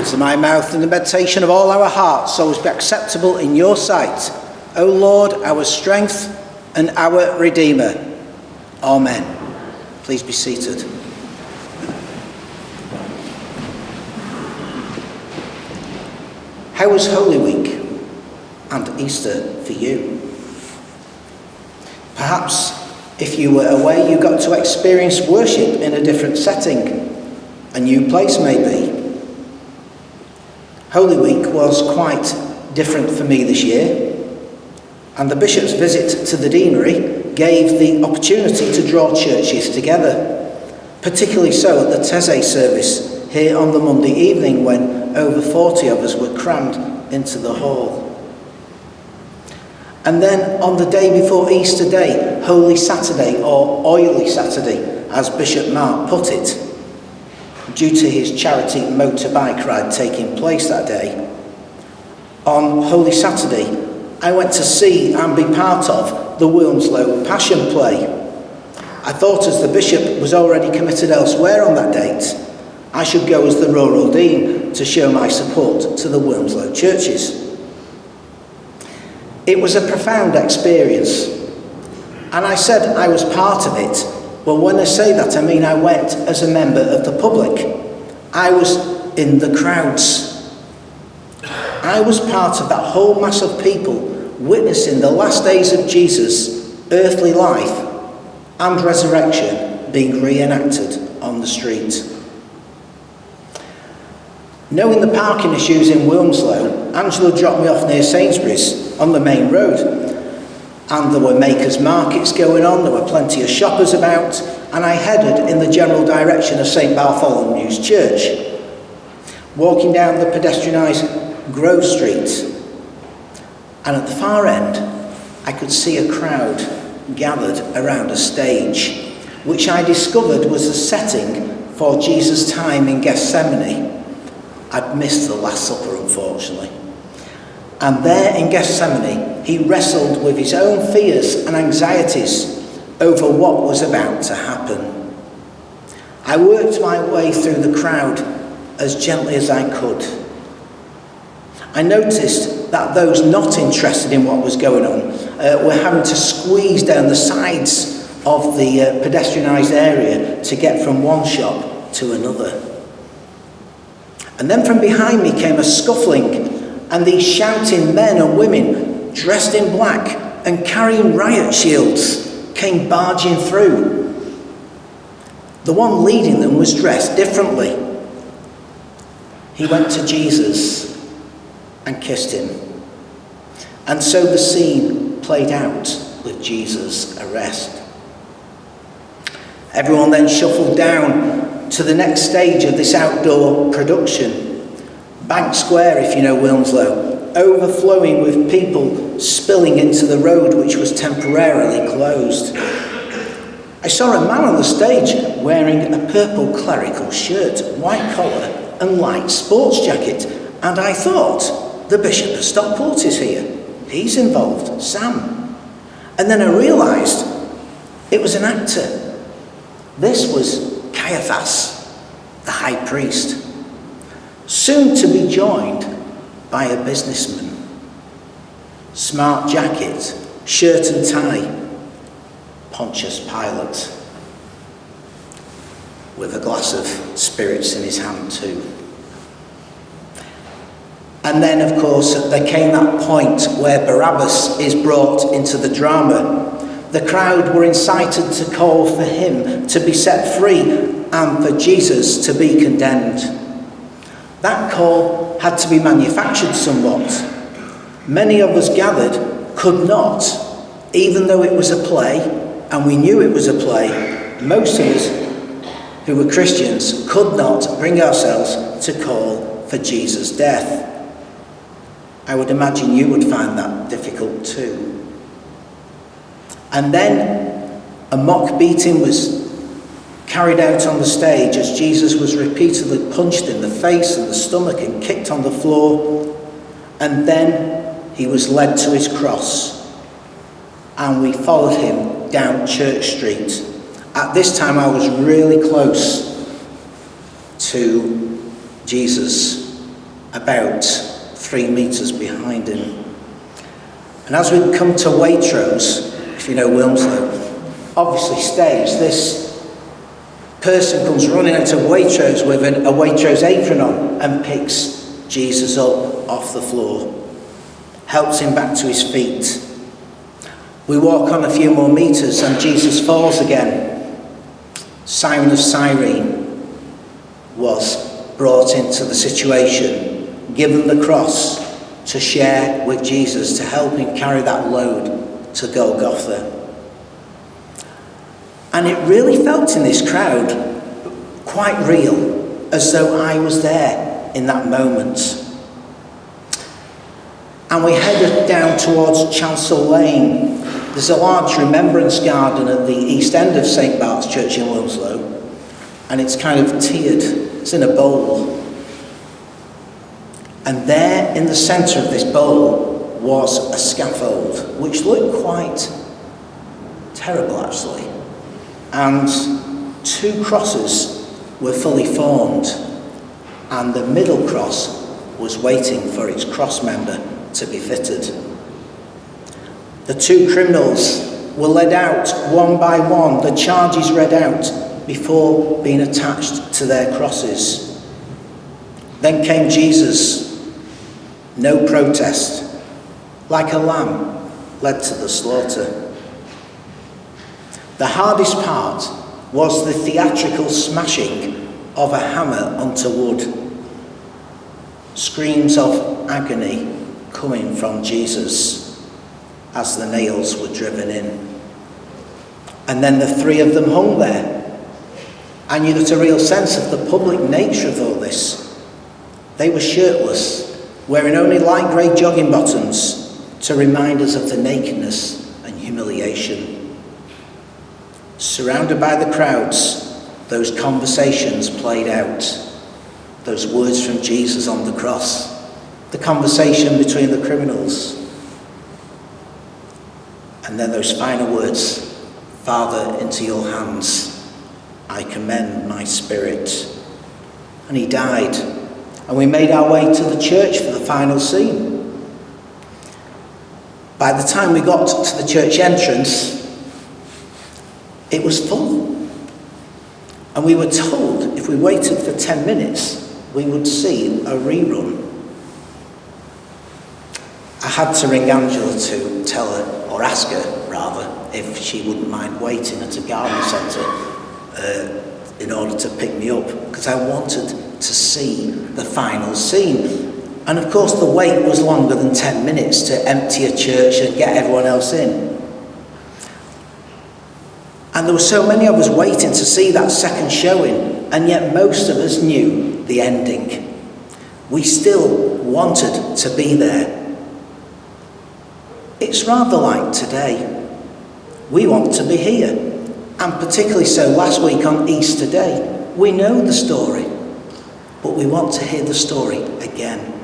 words of my mouth and the meditation of all our hearts always be acceptable in your sight, O Lord, our strength and our Redeemer. Amen. Please be seated. How was Holy Week and Easter for you? Perhaps if you were away, you got to experience worship in a different setting, a new place maybe. Holy Week was quite different for me this year, and the bishop's visit to the deanery gave the opportunity to draw churches together, particularly so at the Taizé service here on the Monday evening when over 40 of us were crammed into the hall. And then on the day before Easter Day, Holy Saturday, or Oily Saturday, as Bishop Mark put it, due to his charity motorbike ride taking place that day. On Holy Saturday, I went to see and be part of the Wilmslow Passion Play. I thought, as the bishop was already committed elsewhere on that date, I should go as the rural dean to show my support to the Wilmslow churches. It was a profound experience, and I said I was part of it. Well, when I say that, I mean I went as a member of the public. I was in the crowds. I was part of that whole mass of people witnessing the last days of Jesus' earthly life and resurrection being reenacted on the street. Knowing the parking issues in Wilmslow, Angela dropped me off near Sainsbury's on the main road. And there were makers' markets going on, there were plenty of shoppers about, and I headed in the general direction of St Bartholomew's Church, walking down the pedestrianised Grove Street. And at the far end, I could see a crowd gathered around a stage, which I discovered was a setting for Jesus' time in Gethsemane. I'd missed the Last Supper, unfortunately. And there in Gethsemane, he wrestled with his own fears and anxieties over what was about to happen. I worked my way through the crowd as gently as I could. I noticed that those not interested in what was going on were having to squeeze down the sides of the pedestrianised area to get from one shop to another. And then from behind me came a scuffling, and these shouting men and women dressed in black and carrying riot shields came barging through. The one leading them was dressed differently. He went to Jesus and kissed him. And so the scene played out with Jesus' arrest. Everyone then shuffled down to the next stage of this outdoor production. Bank Square, if you know Wilmslow, overflowing with people spilling into the road which was temporarily closed. I saw a man on the stage wearing a purple clerical shirt, white collar and light sports jacket, and I thought, the Bishop of Stockport is here. He's involved, Sam. And then I realised it was an actor. This was Caiaphas, the high priest, soon to be joined by a businessman. Smart jacket, shirt and tie, Pontius Pilate, with a glass of spirits in his hand too. And then, of course, there came that point where Barabbas is brought into the drama. The crowd were incited to call for him to be set free and for Jesus to be condemned. That call had to be manufactured somewhat. Many of us gathered could not, even though it was a play, and we knew it was a play, most of us who were Christians could not bring ourselves to call for Jesus' death. I would imagine you would find that difficult too. And then a mock beating was carried out on the stage as Jesus was repeatedly punched in the face and the stomach and kicked on the floor. And then he was led to his cross. And we followed him down Church Street. At this time I was really close to Jesus. about 3 metres behind him. And as we come to Waitrose, if you know Wilmslow, obviously stays, this person comes running out of Waitrose with a Waitrose apron on and picks Jesus up off the floor, helps him back to his feet. We walk on a few more metres and Jesus falls again. Simon of Cyrene was brought into the situation, given the cross to share with Jesus, to help him carry that load to Golgotha. And it really felt in this crowd quite real, as though I was there in that moment. And we headed down towards Chancel Lane. There's a large remembrance garden at the east end of St. Bart's Church in Wilmslow, and it's kind of tiered. It's in a bowl. And there in the centre of this bowl was a scaffold, which looked quite terrible actually. And 2 crosses were fully formed, and the middle cross was waiting for its cross member to be fitted. The 2 criminals were led out one by one, the charges read out before being attached to their crosses. Then came Jesus, no protest, like a lamb led to the slaughter. The hardest part was the theatrical smashing of a hammer onto wood. Screams of agony coming from Jesus as the nails were driven in. And then the 3 of them hung there. And you got a real sense of the public nature of all this. They were shirtless, wearing only light grey jogging bottoms to remind us of the nakedness and humiliation. Surrounded by the crowds, those conversations played out. Those words from Jesus on the cross. The conversation between the criminals. And then those final words, Father, into your hands I commend my spirit. And he died. And we made our way to the church for the final scene. By the time we got to the church entrance, it was full. And we were told if we waited for 10 minutes, we would see a rerun. I had to ring Angela to tell her, or ask her rather, if she wouldn't mind waiting at a garden centre in order to pick me up, because I wanted to see the final scene. And of course the wait was longer than 10 minutes to empty a church and get everyone else in. And there were so many of us waiting to see that second showing, and yet most of us knew the ending. We still wanted to be there. It's rather like today. We want to be here, and particularly so last week on Easter Day. We know the story, but we want to hear the story again.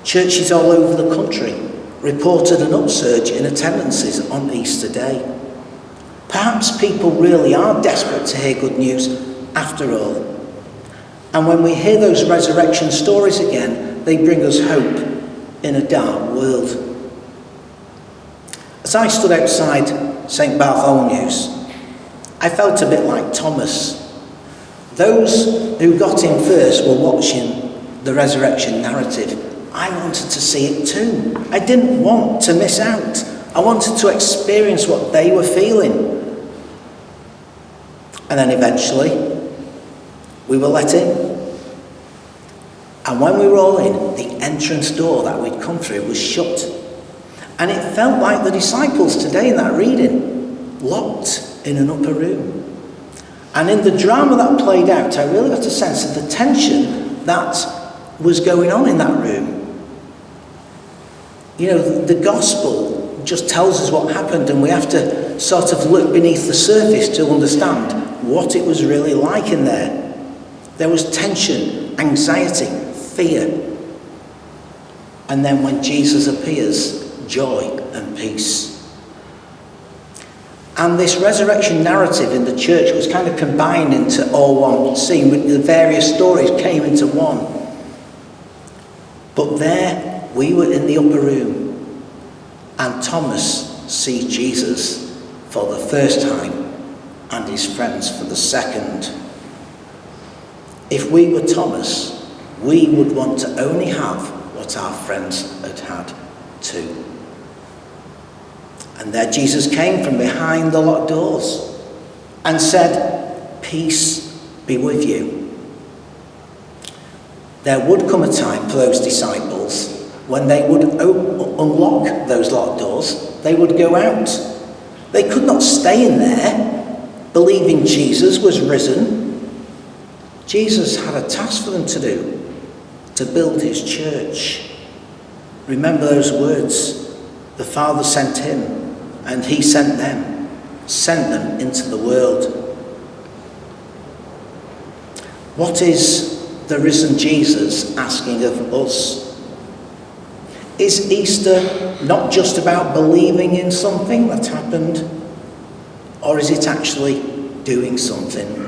Churches all over the country reported an upsurge in attendances on Easter Day. Perhaps people really are desperate to hear good news after all. And when we hear those resurrection stories again, they bring us hope in a dark world. As I stood outside St. Bartholomew's, I felt a bit like Thomas. Those who got in first were watching the resurrection narrative. I wanted to see it too. I didn't want to miss out. I wanted to experience what they were feeling. And then eventually, we were let in. And when we were all in, the entrance door that we'd come through was shut. And it felt like the disciples today in that reading, locked in an upper room. And in the drama that played out, I really got a sense of the tension that was going on in that room. You know, the gospel just tells us what happened, and we have to sort of look beneath the surface to understand what it was really like in there. There was tension, anxiety, fear. And then when Jesus appears, joy and peace. And this resurrection narrative in the church was kind of combined into all one scene. The various stories came into one. But there we were in the upper room, and Thomas sees Jesus for the first time and his friends for the second. If we were Thomas, we would want to only have what our friends had had too. And there Jesus came from behind the locked doors and said, "Peace be with you." There would come a time for those disciples when they would unlock those locked doors. They would go out. They could not stay in there believing Jesus was risen. Jesus had a task for them to do, to build his church. Remember those words. The Father sent him, and he sent them into the world. What is the risen Jesus asking of us? Is Easter not just about believing in something that happened, or is it actually doing something?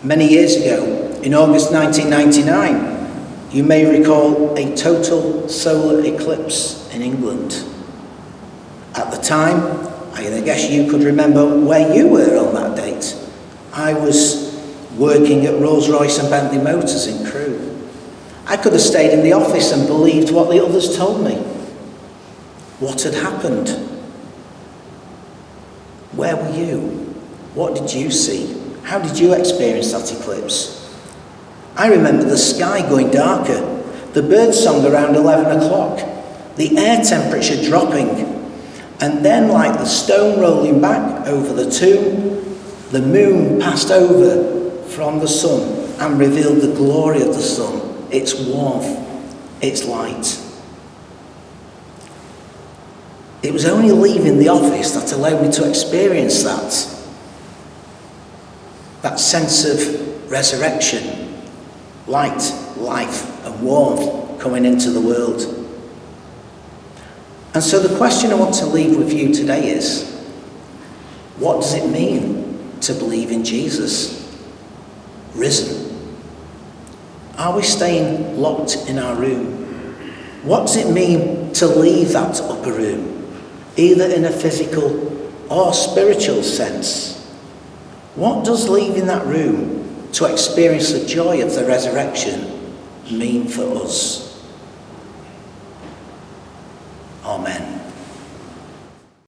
Many years ago, in August 1999, you may recall a total solar eclipse in England. At the time, I guess you could remember where you were on that date. I was working at Rolls-Royce and Bentley Motors in Crewe. I could have stayed in the office and believed what the others told me. What had happened? Where were you? What did you see? How did you experience that eclipse? I remember the sky going darker, the bird song around 11 o'clock, the air temperature dropping, and then like the stone rolling back over the tomb, the moon passed over from the sun and revealed the glory of the sun, its warmth, its light. It was only leaving the office that allowed me to experience that sense of resurrection, light, life and warmth coming into the world. And so the question I want to leave with you today is, what does it mean to believe in Jesus risen? Are we staying locked in our room? What does it mean to leave that upper room, either in a physical or spiritual sense? What does leaving that room to experience the joy of the resurrection mean for us?